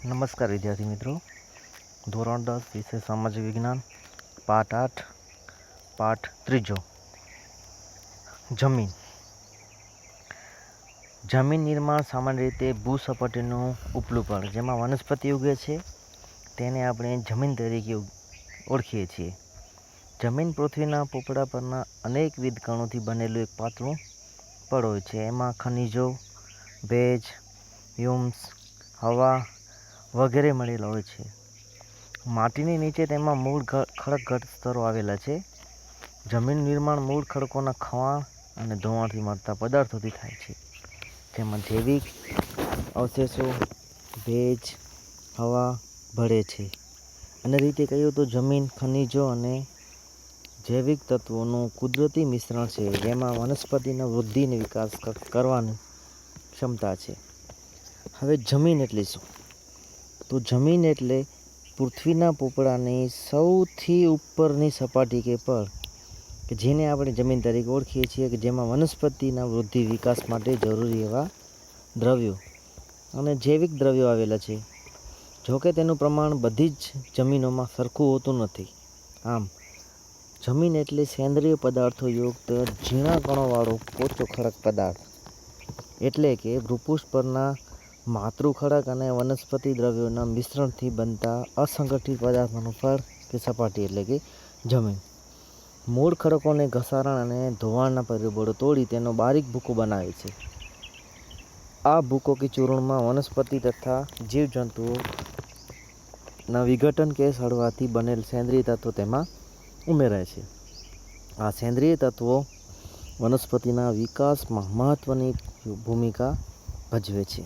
નમસ્કાર વિદ્યાર્થી મિત્રો, ધોરણ 10 વિષય સામાજિક વિજ્ઞાન, પાઠ 8, પાઠ 3. જમીન. જમીન નિર્માણ સામાન્ય રીતે ભૂસપાટીનું ઉપલું પડ જેમાં વનસ્પતિ ઉગે છે તેને આપણે જમીન તરીકે ઓળખીએ છીએ. જમીન પૃથ્વીના પોપડા પરના અનેકવિધ કણોથી બનેલું એક પાતળું પડ હોય છે. એમાં ખનિજો, ભેજ, હ્યુમ્સ, હવા વગેરે મળેલા હોય છે. માટીની નીચે તેમાં મૂળ ખડક ઘટ સ્તરો આવેલા છે. જમીન નિર્માણ મૂળ ખડકોના ખવાણ અને ધોવાણથી મળતા પદાર્થોથી થાય છે, જેમાં જૈવિક અવશેષો, ભેજ, હવા ભળે છે. અને રીતે કહ્યું તો જમીન ખનિજો અને જૈવિક તત્વોનું કુદરતી મિશ્રણ છે, જેમાં વનસ્પતિના વૃદ્ધિ અને વિકાસ કરવાની ક્ષમતા છે. હવે જમીન એટલે શું? તો જમીન એટલે પૃથ્વીના પોપડાની સૌથી ઉપરની સપાટી કે પડ કે જેને આપણે જમીન તરીકે ઓળખીએ છીએ, કે જેમાં વનસ્પતિના વૃદ્ધિ વિકાસ માટે જરૂરી એવા દ્રવ્યો અને જૈવિક દ્રવ્યો આવેલા છે. જોકે તેનું પ્રમાણ બધી જ જમીનોમાં સરખું હોતું નથી. આમ જમીન એટલે સેન્દ્રિય પદાર્થો યુક્ત ઝીણા કણોવાળો પોચો ખડક પદાર્થ, એટલે કે ભૂપૃષ્ઠ પરના માતૃખડક અને વનસ્પતિ દ્રવ્યોના મિશ્રણથી બનતા અસંગઠિત પદાર્થોનું ફળ કે સપાટી એટલે કે જમીન. મૂળ ખડકોને ઘસારણ અને ધોવાણના પરિબળો તોડી તેનો બારીક ભૂકો બનાવે છે. આ ભૂકો કે ચૂર્ણમાં વનસ્પતિ તથા જીવજંતુઓના વિઘટન કે સડવાથી બનેલ સેન્દ્રિય તત્વો તેમાં ઉમેરાય છે. આ સેન્દ્રિય તત્વો વનસ્પતિના વિકાસમાં મહત્વની ભૂમિકા ભજવે છે.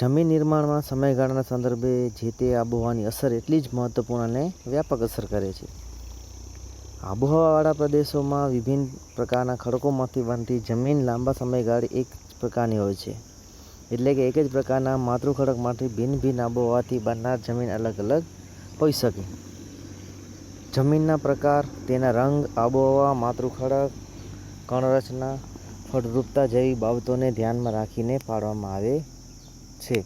જમીન નિર્માણમાં સમયગાળાના સંદર્ભે જે તે આબોહવાની અસર એટલી જ મહત્વપૂર્ણ અને વ્યાપક અસર કરે છે. આબોહવાવાળા પ્રદેશોમાં વિભિન્ન પ્રકારના ખડકોમાંથી બનતી જમીન લાંબા સમયગાળે એક જ પ્રકારની હોય છે. એટલે કે એક જ પ્રકારના માતૃખડકમાંથી ભિન્ન ભિન્ન આબોહવાથી બનનાર જમીન અલગ અલગ હોઈ શકે. જમીનના પ્રકાર, તેના રંગ, આબોહવા, માતૃખડક, કણરચના, ફળદ્રુપતા જેવી બાબતોને ધ્યાનમાં રાખીને પાડવામાં આવે છે.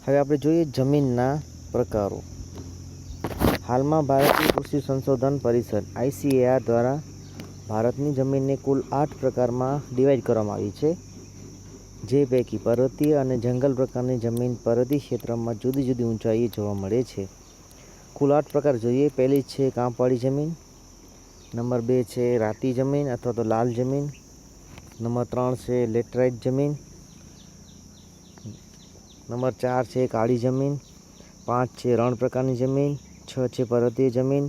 હવે આપણે જોઈએ જમીનના પ્રકારો. હાલમાં ભારતીય કૃષિ સંશોધન પરિષદ ICAR દ્વારા ભારતની જમીનને કુલ 8 પ્રકારમાં ડિવાઈડ કરવામાં આવી છે, જે પૈકી પર્વતીય અને જંગલ પ્રકારની જમીન પર્વતીય ક્ષેત્રમાં જુદી જુદી ઊંચાઈએ જોવા મળે છે. કુલ 8 પ્રકાર જોઈએ. પહેલી છે કાંપવાળી જમીન, નંબર 2 છે રાતી જમીન અથવા તો લાલ જમીન, નંબર 3 છે લેટરાઇટ જમીન, નંબર 4 છે કાળી જમીન, 5 છે રણ પ્રકારની જમીન, 6 છે પર્વતીય જમીન,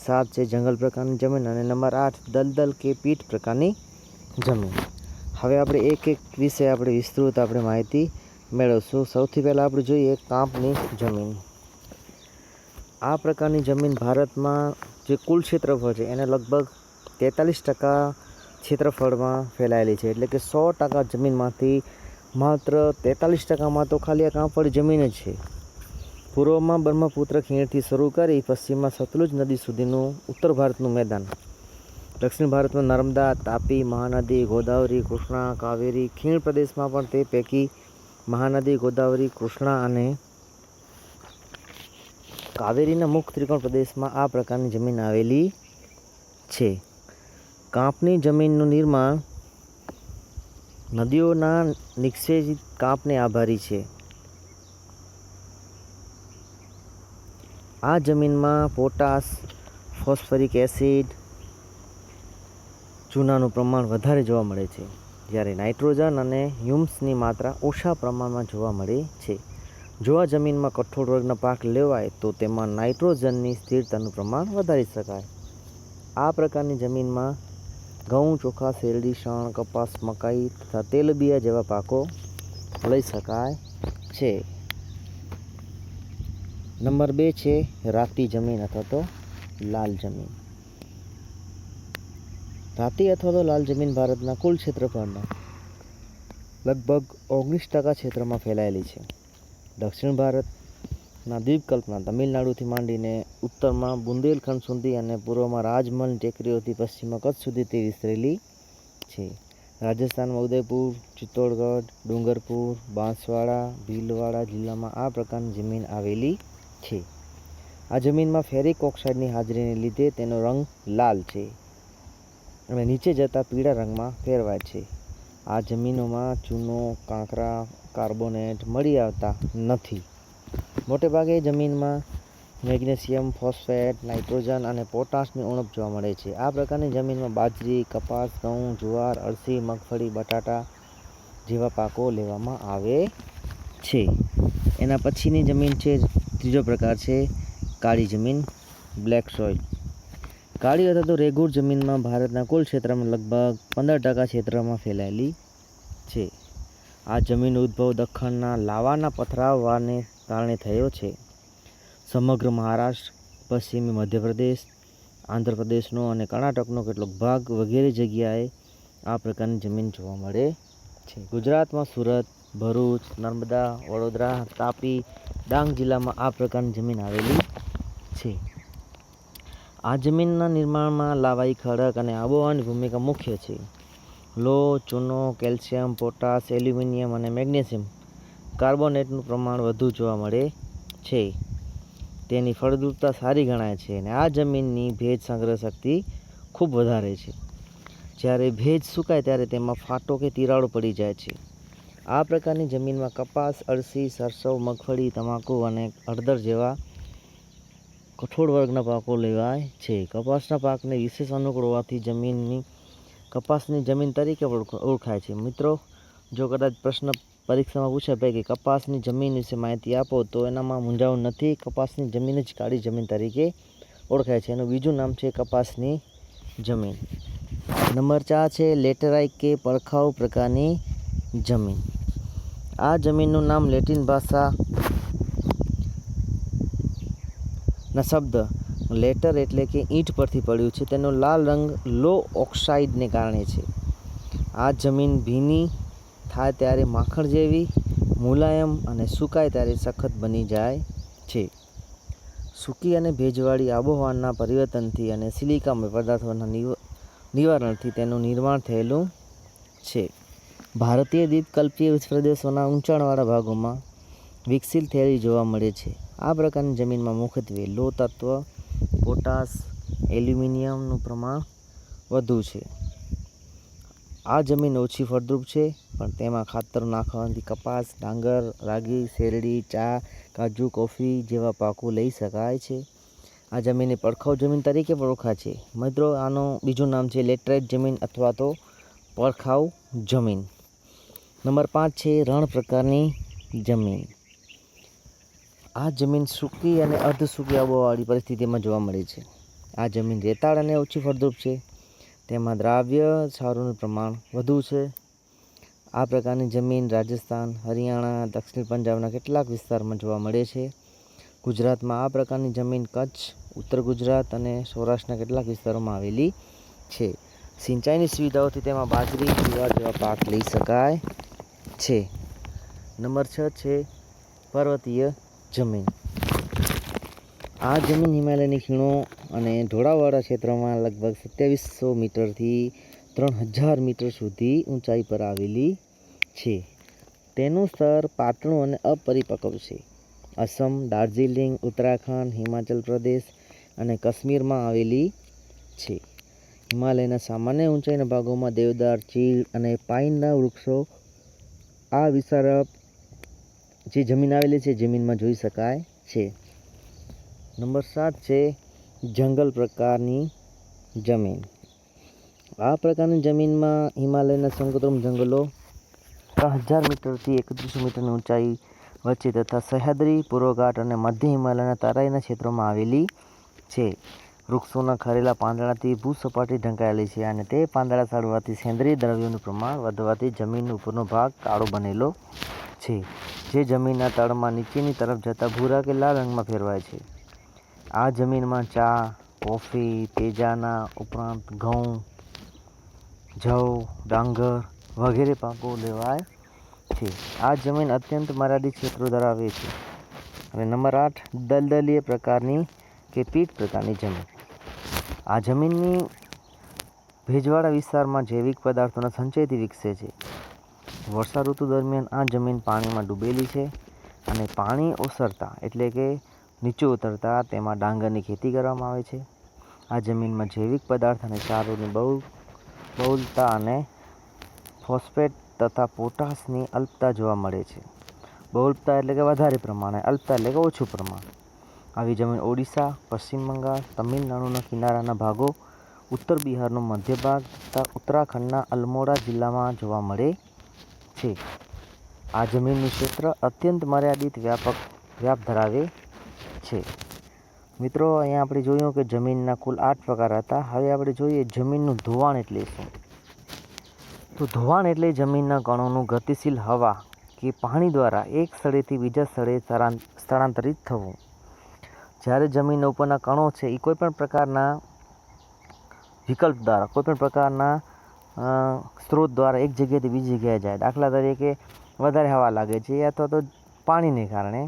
7 છે જંગલ પ્રકારની જમીન અને નંબર 8 દલદલ કે પીઠ પ્રકારની જમીન. હવે આપણે એક એક વિશે આપણે વિસ્તૃત આપણે માહિતી મેળવશું. સૌથી પહેલાં આપણે જોઈએ કાંપની જમીન. આ પ્રકારની જમીન ભારતમાં જે કુલ ક્ષેત્રફળ છે એને લગભગ 43% ક્ષેત્રફળમાં ફેલાયેલી છે. એટલે કે 100% જમીનમાંથી માત્ર 43%માં તો ખાલી આ કાંપવાળી જમીન જ છે. પૂર્વમાં બ્રહ્મપુત્ર ખીણથી શરૂ કરી પશ્ચિમમાં સતલુજ નદી સુધીનું ઉત્તર ભારતનું મેદાન, દક્ષિણ ભારતમાં નર્મદા, તાપી, મહાનદી, ગોદાવરી, કૃષ્ણા, કાવેરી, ખીણ પ્રદેશમાં પણ તે પૈકી મહાનદી, ગોદાવરી, કૃષ્ણા અને કાવેરીના મુખ્ય ત્રિકોણ પ્રદેશમાં આ પ્રકારની જમીન આવેલી છે. કાંપની જમીનનું નિર્માણ નદીઓના નિક્ષેપિત કાંપને આભારી છે. આ જમીનમાં પોટાશ, ફોસ્ફરિક એસિડ, ચૂનાનું પ્રમાણ વધારે જોવા મળે છે, જ્યારે નાઇટ્રોજન અને હ્યુમ્સની માત્રા ઓછા પ્રમાણમાં જોવા મળે છે. જો આ જમીનમાં કઠોળ વર્ગના પાક લેવાય તો તેમાં નાઇટ્રોજનની સ્થિરતાનું પ્રમાણ વધારી શકાય. આ પ્રકારની જમીનમાં ઘઉં, ચોખા, શેરડી, શણ, કપાસ, મકાઈ તથા તેલબિયા જેવા પાકો લઈ શકાય છે. નંબર 2 છે રાતી જમીન અથવા તો લાલ જમીન. રાતી અથવા તો લાલ જમીન ભારતના કુલ ક્ષેત્રફળના લગભગ 19% ક્ષેત્રમાં ફેલાયેલી છે. દક્ષિણ ભારતના દ્વીપકલ્પના તમિલનાડુથી માંડીને ઉત્તરમાં બુંદેલખંડ સુધી અને પૂર્વમાં રાજમહલની ટેકરીઓથી પશ્ચિમમાં કચ્છ સુધી તે વિસ્તરેલી છે. રાજસ્થાનમાં ઉદયપુર, ચિત્તોડગઢ, ડુંગરપુર, બાંસવાડા, ભીલવાડા જિલ્લામાં આ પ્રકારની જમીન આવેલી છે. આ જમીનમાં ફેરિક ઓક્સાઇડની હાજરીને લીધે તેનો રંગ લાલ છે અને નીચે જતા પીળા રંગમાં ફેરવાય છે. આ જમીનોમાં ચૂનો, કાંકરા, કાર્બોનેટ મળી આવતા નથી. મોટેભાગે જમીનમાં મેગ્નેશિયમ, ફોસ્ફેટ, નાઇટ્રોજન અને પોટાશની ઉણપ જોવા મળે છે. આ પ્રકારની જમીનમાં બાજરી, કપાસ, ઘઉં, જુવાર, અળસી, મગફળી, બટાટા જેવા પાકો લેવામાં આવે છે. એના પછીની જમીન છે, ત્રીજો પ્રકાર છે કાળી જમીન, બ્લેક સોઇલ. કાળી અથવા તો રેગુર જમીનમાં ભારતના કુલ ક્ષેત્રમાં લગભગ 15% ક્ષેત્રમાં ફેલાયેલી છે. આ જમીનનો ઉદ્ભવ દખ્ખણના લાવાના પથરાવાને કારણે થયો છે. સમગ્ર મહારાષ્ટ્ર, પશ્ચિમી મધ્યપ્રદેશ, આંધ્રપ્રદેશનો અને કર્ણાટકનો કેટલોક ભાગ વગેરે જગ્યાએ આ પ્રકારની જમીન જોવા મળે છે. ગુજરાતમાં સુરત, ભરૂચ, નર્મદા, વડોદરા, તાપી, ડાંગ જિલ્લામાં આ પ્રકારની જમીન આવેલી છે. આ જમીનના નિર્માણમાં લાવાઈ, ખડક અને આબોહવાની ભૂમિકા મુખ્ય છે. લોહ, ચૂનો, કેલ્શિયમ, પોટાશ, એલ્યુમિનિયમ અને મેગ્નેશિયમ કાર્બોનેટનું પ્રમાણ વધુ જોવા મળે છે. તેની ફળદ્રુપતા સારી ગણાય છે અને આ જમીનની ભેજ સંગ્રહ શક્તિ ખૂબ વધારે છે. જ્યારે ભેજ સુકાય ત્યારે તેમાં ફાટો કે તિરાડો પડી જાય છે. આ પ્રકારની જમીનમાં કપાસ, અળસી, સરસવ, મગફળી, તમાકુ અને હળદર જેવા કઠોળ વર્ગના પાકો લેવાય છે. કપાસના પાકને વિશેષ અનુકૂળ હોવાથી કપાસની જમીન તરીકે ઓળખાય છે. મિત્રો, જો કદાચ પ્રશ્ન પરીક્ષામાં પૂછે ભાઈ કે કપાસની જમીન વિશે માહિતી આપો, તો એનામાં મૂંઝાવું નથી. કપાસની જમીન જ કાળી જમીન તરીકે ઓળખાય છે. એનું બીજું નામ છે કપાસની જમીન. નંબર 4 છે લેટેરાઇટ કે પડખાઉ પ્રકારની જમીન. આ જમીનનું નામ લેટિન ભાષાના શબ્દ લેટર એટલે કે ઈંટ પરથી પડ્યું છે. તેનો લાલ રંગ લો ઓક્સાઇડને કારણે છે. આ જમીન ભીની થાય ત્યારે માખણ જેવી, મુલાયમ અને સુકાય ત્યારે સખત બની જાય છે. સૂકી અને ભેજવાળી આબોહવાના પરિવર્તનથી અને સિલિકામય પદાર્થોના નિવારણથી તેનું નિર્માણ થયેલું છે. ભારતીય દ્વીપકલ્પીય પ્રદેશોના ઊંચાણવાળા ભાગોમાં વિકસિત થયેલી જોવા મળે છે. આ પ્રકારની જમીનમાં મુખ્યત્વે લોહ તત્વ, પોટાશ, એલ્યુમિનિયમનું પ્રમાણ વધુ છે. આ જમીન ઓછી ફળદ્રુપ છે, પણ તેમાં ખાતર નાખવાથી કપાસ, ડાંગર, રાગી, શેરડી, ચા, કાજુ, કોફી જેવા પાકો લઈ શકાય છે. આ જમીનને પડખાઉ જમીન તરીકે પણ ઓળખાય છે. મિત્રો, આનું બીજું નામ છે લેટેરાઇટ જમીન અથવા તો પડખાઉ જમીન. નંબર 5 છે રણ પ્રકારની જમીન. આ જમીન સૂકી અને અર્ધ સૂકી આબોહવાવાળી પરિસ્થિતિમાં જોવા મળે છે. આ જમીન રેતાળ અને ઓછી ફળદ્રુપ છે. તેમાં દ્રાવ્ય ક્ષારોનું પ્રમાણ વધુ છે. આ પ્રકારની જમીન રાજસ્થાન, હરિયાણા, દક્ષિણ પંજાબના કેટલાક વિસ્તારમાં જોવા મળે છે. ગુજરાતમાં આ પ્રકારની જમીન કચ્છ, ઉત્તર ગુજરાત અને સૌરાષ્ટ્રના કેટલાક વિસ્તારોમાં આવેલી છે. સિંચાઈની સુવિધાઓથી તેમાં બાજરી, જુવાર જેવા પાક લઈ શકાય છે. નંબર 6 છે પર્વતીય જમીન. આ જમીન હિમાલયની ખીણો અને ઢોળાવવાળા ક્ષેત્રમાં લગભગ 2700 મીટરથી 3000 મીટર સુધી ઊંચાઈ પર આવેલી છે. તેનું સ્તર પાતળું અને અપરિપક્વ છે. અસમ, દાર્જિલિંગ, ઉત્તરાખંડ, હિમાચલ પ્રદેશ અને કાશ્મીરમાં આવેલી છે. હિમાલયના સામાન્ય ઊંચાઈના ભાગોમાં દેવદાર, ચીડ અને પાઇનના વૃક્ષો આ વિસ્તાર જે જમીન આવેલી છે જમીનમાં જોઈ શકાય છે. નંબર 7 છે જંગલ પ્રકારની જમીન. આ પ્રકારની જમીનમાં હિમાલયના સંગતૃમ જંગલો 3000 મીટરથી 3100 મીટરની ઊંચાઈ વચ્ચે તથા સહ્યાદ્રી, પૂર્વઘાટ અને મધ્ય હિમાલયના તરાઈના ક્ષેત્રોમાં આવેલી છે. વૃક્ષોના ખરેલા પાંદડાથી ભૂસપાટી ઢંકાયેલી છે અને તે પાંદડા સડવાથી સેન્દ્રિય દ્રવ્યોનું પ્રમાણ વધવાથી જમીનનો ઉપરનો ભાગ કાળો બનેલો છે, જે જમીનના તળમાં નીચેની તરફ જતા ભૂરા કે લાલ રંગમાં ફેરવાય છે. આ જમીનમાં ચા, કોફી, તેજાના ઉપરાંત ઘઉં, જવ, ડાંગર વગેરે પાકો લેવાય છે. આ જમીન અત્યંત મર્યાદિત ક્ષેત્રો ધરાવે છે. હવે નંબર 8 દલદલીય પ્રકારની કે પીટ પ્રકારની જમીન. આ જમીનની ભેજવાળા વિસ્તારમાં જૈવિક પદાર્થોના સંચયથી વિકસે છે. વર્ષા ઋતુ દરમિયાન આ જમીન પાણીમાં ડૂબેલી છે અને પાણી ઓસરતા એટલે કે નીચે ઉતરતા તેમાં ડાંગરની ખેતી કરવામાં આવે છે. આ જમીનમાં જૈવિક પદાર્થ અને ક્ષારોની બહુલતા અને ફોસ્ફેટ તથા પોટાશની અલ્પતા જોવા મળે છે. બહુલતા એટલે કે વધારે પ્રમાણે, અલ્પતા એટલે કે ઓછું પ્રમાણ. આવી જમીન ઓડિશા, પશ્ચિમ બંગાળ, તમિલનાડુના કિનારાના ભાગો, ઉત્તર બિહારનો મધ્ય ભાગ તથા ઉત્તરાખંડના અલ્મોડા જિલ્લામાં જોવા મળે છે. આ જમીનનું ક્ષેત્ર અત્યંત મર્યાદિત વ્યાપ ધરાવે છે. મિત્રો, અહીંયા આપણે જોયું કે જમીનના કુલ 8 પ્રકાર હતા. હવે આપણે જોઈએ જમીનનું ધોવાણ એટલે શું. તો ધોવાણ એટલે જમીનના કણોનું ગતિશીલ હવા કે પાણી દ્વારા એક સ્થળેથી બીજા સ્થળે સ્થળાંતરિત થવું. જ્યારે જમીન ઉપરના કણો છે એ કોઈપણ પ્રકારના વિકલ્પ દ્વારા, કોઈપણ પ્રકારના સ્ત્રોત દ્વારા એક જગ્યાએથી બીજી જગ્યાએ જાય. દાખલા તરીકે વધારે હવા લાગે છે અથવા તો પાણીને કારણે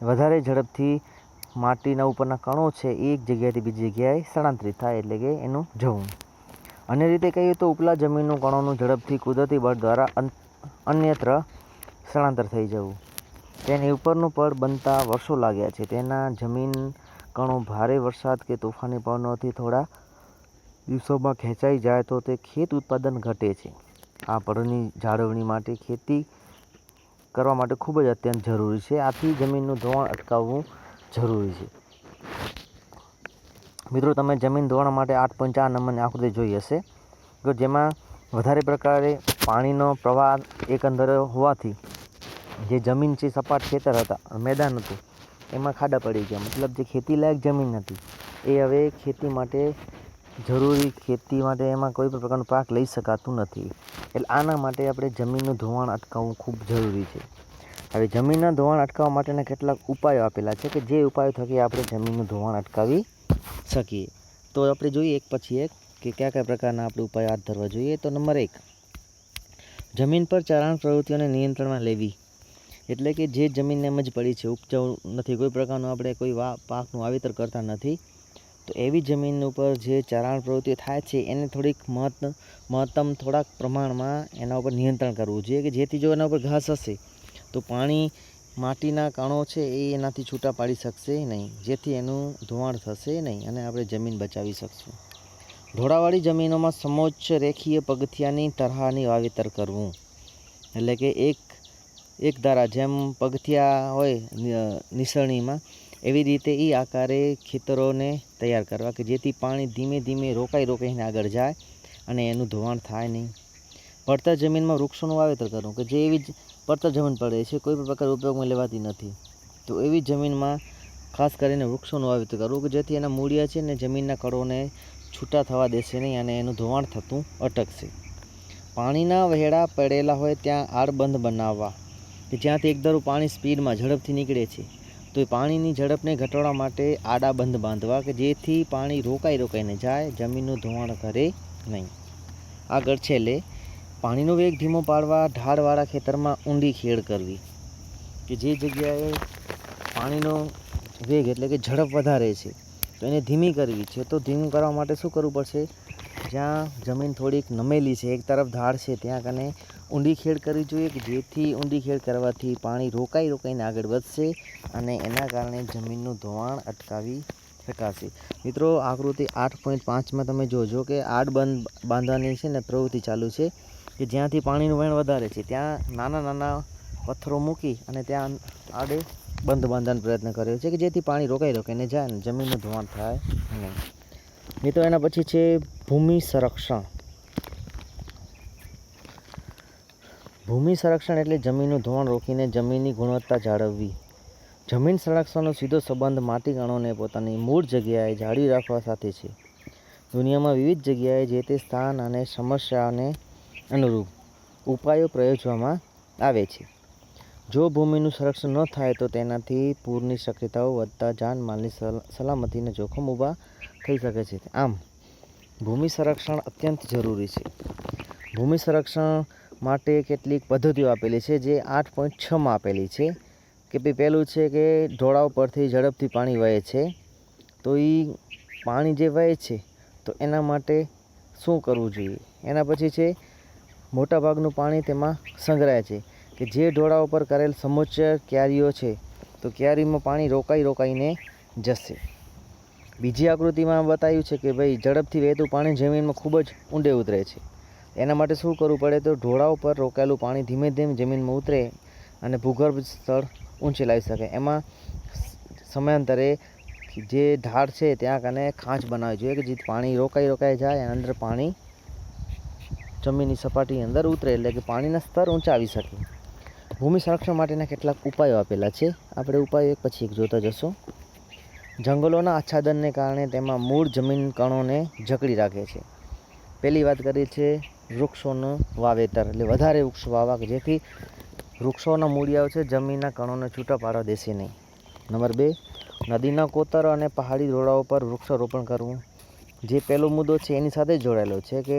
વધારે ઝડપથી માટીના ઉપરના કણો છે એ એક જગ્યાએથી બીજી જગ્યાએ સ્થળાંતરિત થાય એટલે કે એનું જવું. અન્ય રીતે કહીએ તો ઉપલા જમીનનું કણોનું ઝડપથી કુદરતી બળ દ્વારા અન્યત્ર સ્થળાંતર થઈ જવું. તેની ઉપરનું પડ બનતા વર્ષો લાગ્યા છે. તેના જમીન કણો ભારે વરસાદ કે તોફાની પવનોથી થોડા દિવસોમાં ખેંચાઈ જાય તો તે ખેત ઉત્પાદન ઘટે છે. આ પડની જાળવણી માટે ખેતી કરવા માટે ખૂબ જ અત્યંત જરૂરી છે. આથી જમીનનું ધોવાણ અટકાવવું જરૂરી છે. મિત્રો, તમે જમીન ધોવાણ માટે 8.4 નંબરની આકૃતિ જોઈ હશે, જેમાં વધારે પ્રકારે પાણીનો પ્રવાહ એકંદરે હોવાથી જે જમીન છે, સપાટ ખેતર હતા, મેદાન હતું, એમાં ખાડા પડી ગયા. મતલબ જે ખેતી લાયક જમીન હતી એ હવે ખેતી માટે જરૂરી, ખેતી માટે એમાં કોઈ પણ પ્રકારનો પાક લઈ શકાતું નથી. એટલે આના માટે આપણે જમીનનું ધોવાણ અટકાવવું ખૂબ જરૂરી છે. હવે જમીનના ધોવાણ અટકાવવા માટેના કેટલાક ઉપાયો આપેલા છે કે જે ઉપાયો થકી આપણે જમીનનું ધોવાણ અટકાવી શકીએ. તો આપણે જોઈએ એક પછી એક કે કયા કયા પ્રકારના આપણે ઉપાયો હાથ ધરવા જોઈએ. તો નંબર 1, જમીન પર ચરાણ પ્રવૃત્તિઓને નિયંત્રણમાં લેવી. એટલે કે જે જમીન એમ જ પડી છે, ઉપજાઉ નથી, કોઈ પ્રકારનું આપણે કોઈ પાકનું વાવેતર કરતા નથી, તો એવી જમીન ઉપર જે ચરાણ પ્રવૃત્તિઓ થાય છે એને થોડીક મહત્તમ થોડાક પ્રમાણમાં એના ઉપર નિયંત્રણ કરવું જોઈએ કે જેથી જો એના ઉપર ઘાસ હશે તો પાણી, માટીના કણો છે એ એનાથી છૂટા પાડી શકશે નહીં, જેથી એનું ધોવાણ થશે નહીં અને આપણે જમીન બચાવી શકશું. ઢોળાવાળી જમીનોમાં સમોચ્ચ રેખીય પગથિયાની તરહાની વાવેતર કરવું. એટલે કે એક ધારા જેમ પગથિયા હોય નિસરણીમાં, એવી રીતે એ આકારે ખેતરોને તૈયાર કરવા કે જેથી પાણી ધીમે ધીમે રોકાઈને આગળ જાય અને એનું ધોવાણ થાય નહીં. પડતર જમીનમાં વૃક્ષોનું વાવેતર કરવું કે જે એવી જ પડતર જમીન પડે છે, કોઈ પણ પ્રકાર ઉપયોગમાં લેવાતી નથી, તો એવી જમીનમાં ખાસ કરીને વૃક્ષોનું વાવેતર કરવું કે જેથી એના મૂળિયા છે ને જમીનના કણોને છૂટા થવા દેશે નહીં અને એનું ધોવાણ થતું અટકશે. પાણીના વહેડા પડેલા હોય ત્યાં આડબંધ બનાવવા કે જ્યાંથી એકધારું પાણી સ્પીડમાં ઝડપથી નીકળે છે, તો એ પાણીની ઝડપને ઘટાડવા માટે આડા બંધ બાંધવા કે જેથી પાણી રોકાઈને જાય, જમીનનું ધોવાણ કરે નહીં. આગળ છેલ્લે પાણીનો વેગ ધીમો પાડવા ઢાળવાળા ખેતરમાં ઊંડી ખેડ કરવી કે જે જગ્યાએ પાણીનો વેગ એટલે કે ઝડપ વધારે છે તો એને ધીમી કરવી છે. તો ધીમું કરવા માટે શું કરવું પડશે? જ્યાં જમીન થોડીક નમેલી છે, એક તરફ ઢાળ છે, ત્યાં કને ઊંડી ખેડ કરવી જોઈએ કે જેથી ઊંડી ખેડ કરવાથી પાણી રોકાઈને આગળ વધશે અને એના કારણે જમીનનું ધોવાણ અટકાવી શકાશે. મિત્રો, આકૃતિ 8.5માં તમે જોજો કે આડબંધ બાંધવાની છે ને પ્રવૃત્તિ ચાલુ છે કે જ્યાંથી પાણીનું વહેણ વધારે છે ત્યાં નાના નાના પથ્થરો મૂકી અને ત્યાં આડે બંધ બાંધવાનો પ્રયત્ન કર્યો છે કે જેથી પાણી રોકાઈને જાય અને જમીનનું ધોવાણ થાય નહીં. મિત્રો, એના પછી છે ભૂમિ સંરક્ષણ. ભૂમિ સંરક્ષણ એટલે જમીનનું ધોવાણ રોકીને જમીનની ગુણવત્તા જાળવવી. જમીન સંરક્ષણનો સીધો સંબંધ માટી કણોને પોતાની મૂળ જગ્યાએ જાળવી રાખવા સાથે છે. દુનિયામાં વિવિધ જગ્યાએ જે તે સ્થાન અને સમસ્યાઓને અનુરૂપ ઉપાયો પ્રયોજવામાં આવે છે. જો ભૂમિનું સંરક્ષણ ન થાય તો તેનાથી પૂરની શક્યતાઓ વધતા જાનમાલની સલામતીને જોખમ ઊભા થઈ શકે છે. આમ ભૂમિ સંરક્ષણ અત્યંત જરૂરી છે. ભૂમિ સંરક્ષણ માટે કેટલીક પદ્ધતિઓ આપેલી છે જે 8.6માં આપેલી છે કે ભાઈ પહેલું છે કે ઢોળાવ પરથી ઝડપથી પાણી વહે છે, તો એ પાણી જે વહે છે તો એના માટે શું કરવું જોઈએ. એના પછી છે મોટાભાગનું પાણી તેમાં સંગ્રહાય છે કે જે ઢોળા ઉપર કરેલ સમોચ્ચ ક્યારીઓ છે તો ક્યારીમાં પાણી રોકાઈને જશે. બીજી આકૃતિમાં બતાવ્યું છે કે ભાઈ ઝડપથી વહેતું પાણી જમીનમાં ખૂબ જ ઊંડે ઉતરે છે. એના માટે શું કરવું પડે તો ઢોળા ઉપર રોકાયેલું પાણી ધીમે ધીમે જમીનમાં ઉતરે અને ભૂગર્ભ સ્થળ ઊંચે લાવી શકે. એમાં સમયાંતરે જે ઢાળ છે ત્યાં કને ખાંચ બનાવવી જોઈએ કે જેથી પાણી રોકાઈ જાય અને અંદર પાણી જમીનની સપાટીની અંદર ઉતરે એટલે કે પાણીના સ્તર ઊંચા આવી શકે. ભૂમિ સંરક્ષણ માટેના કેટલાક ઉપાયો આપેલા છે. આપણે ઉપાયો એક પછી એક જોતા જશો. જંગલોના આચ્છાદનને કારણે તેમાં મૂળ જમીન કણોને જકડી રાખે છે. પહેલી વાત કરી છે વૃક્ષોનું વાવેતર, એટલે વધારે વૃક્ષ વાવવા કે જેથી વૃક્ષોના મૂળિયાઓ છે જમીનના કણોને છૂટા પાડવા દેશે નહીં. નંબર 2, નદીના કોતર અને પહાડી ઢોળાવો પર વૃક્ષારોપણ કરવું. જે પહેલો મુદ્દો છે એની સાથે જ જોડાયેલો છે કે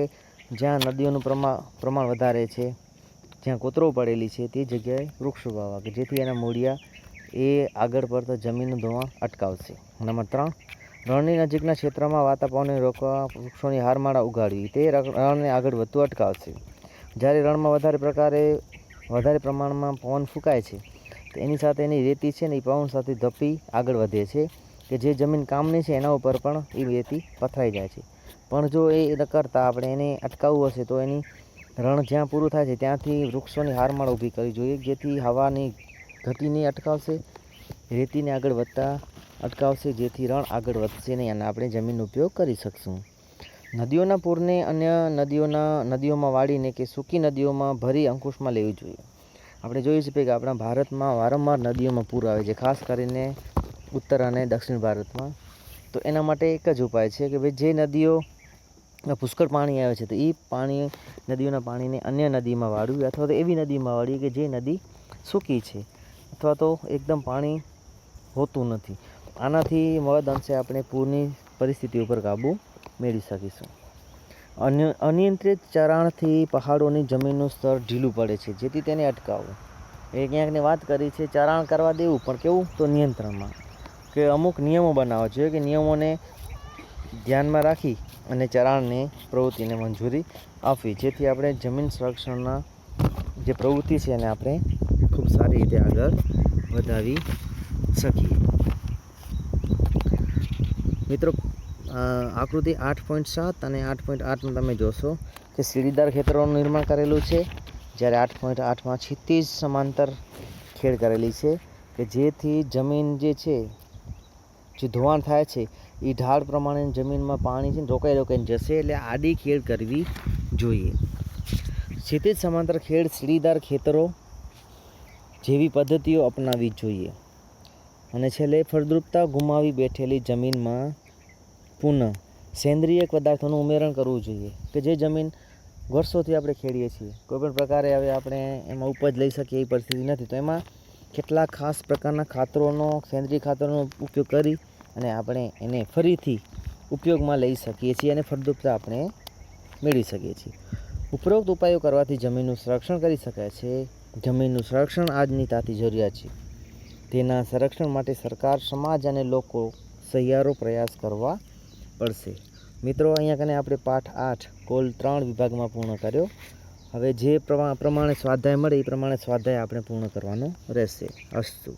જ્યાં નદીઓનું પ્રમાણ વધારે છે, જ્યાં કોતરો પડેલી છે તે જગ્યાએ વૃક્ષો વાવવા કે જેથી એના મૂળિયા એ આગળ પડતા જમીનનું ધોવાણ અટકાવશે. નંબર 3, રણની નજીકના ક્ષેત્રમાં વાતાવરણને રોકવા વૃક્ષોની હારમાળા ઉગાડવી. તે રણને આગળ વધતું અટકાવશે. જ્યારે રણમાં વધારે પ્રમાણમાં પવન ફૂંકાય છે તો એની સાથે એની રેતી છે ને એ પવન સાથે ધપી આગળ વધે છે કે જે જમીન કામની છે એના ઉપર પણ એ રેતી પથરાઈ જાય છે. પણ જો એ ન કરતાં આપણે એને અટકાવવું હશે તો એની રણ જ્યાં પૂરું થાય છે ત્યાંથી વૃક્ષોની હારમાળા ઊભી કરવી જોઈએ જેથી હવાની ગતિને અટકાવશે, રેતીને આગળ વધતા અટકાવશે જેથી રણ આગળ વધશે નહીં અને આપણે જમીનનો ઉપયોગ કરી શકશું. નદીઓના પૂરને અન્ય નદીઓમાં વાળીને કે સૂકી નદીઓમાં ભરી અંકુશમાં લેવી જોઈએ. આપણે જોઈએ છીએ કે આપણા ભારતમાં વારંવાર નદીઓમાં પૂર આવે છે, ખાસ કરીને ઉત્તર અને દક્ષિણ ભારતમાં. તો એના માટે એક જ ઉપાય છે કે ભાઈ જે નદીઓ પુષ્કળ પાણી આવે છે તો એ નદીઓના પાણીને અન્ય નદીમાં વાળવું અથવા તો એવી નદીમાં વાળીએ કે જે નદી સૂકી છે અથવા તો એકદમ પાણી હોતું નથી. આનાથી મહદ અંશે આપણે પૂરની પરિસ્થિતિ ઉપર કાબૂ મેળવી શકીશું. અનિયંત્રિત ચરાણથી પહાડોની જમીનનું સ્તર ઢીલું પડે છે જેથી તેને અટકાવવું. એ ક્યાંકની વાત કરી છે ચરાણ કરવા દેવું પણ કેવું તો નિયંત્રણમાં, કે અમુક નિયમો બનાવવા જોઈએ કે નિયમોને ધ્યાનમાં રાખી અને ચરાણની પ્રવૃત્તિને મંજૂરી આપવી જેથી આપણે જમીન સંરક્ષણના જે પ્રવૃત્તિ છે એને આપણે ખૂબ સારી રીતે આગળ વધાવી શકીએ. મિત્રો, આકૃતિ 8.7 અને 8.8માં તમે જોશો કે સીડીદાર ખેતરોનું નિર્માણ કરેલું છે, જ્યારે 8.8માં ક્ષિતિજ સમાંતર ખેડ કરેલી છે કે જેથી જમીન જે છે જે ધોવાણ થાય છે એ ઢાળ પ્રમાણે જમીનમાં પાણી છે ને રોકાઈને જશે એટલે આડી ખેડ કરવી જોઈએ. ક્ષિતિજ સમાંતર ખેડ સીડીદાર ખેતરો જેવી પદ્ધતિઓ અપનાવવી જોઈએ. અને છેલ્લે ફળદ્રુપતા ગુમાવી બેઠેલી જમીનમાં પુનઃ સેન્દ્રિય પદાર્થોનું ઉમેરણ કરવું જોઈએ કે જે જમીન વર્ષોથી આપણે ખેડીએ છીએ, કોઈપણ પ્રકારે હવે આપણે એમાં ઉપજ લઈ શકીએ એ પરિસ્થિતિ નથી, તો એમાં કેટલાક ખાસ પ્રકારના સેન્દ્રિય ખાતરોનો ઉપયોગ કરી અને આપણે એને ફરીથી ઉપયોગમાં લઈ શકીએ છીએ અને ફળદ્રુપતા આપણે મેળવી શકીએ છીએ. ઉપરોક્ત ઉપાયો કરવાથી જમીનનું સંરક્ષણ કરી શકાય છે. જમીનનું સંરક્ષણ આજની તાતી જરૂરિયાત છે. તેના સંરક્ષણ માટે સરકાર, સમાજ અને લોકો સહિયારો પ્રયાસ કરવા પડશે. મિત્રો, અહીંયા કને આપણે પાઠ 8 કુલ 3 વિભાગમાં પૂર્ણ કર્યો. હવે જે પ્રમાણે સ્વાધ્યાય મળે એ પ્રમાણે સ્વાધ્યાય આપણે પૂર્ણ કરવાનો રહેશે. અસ્તુ.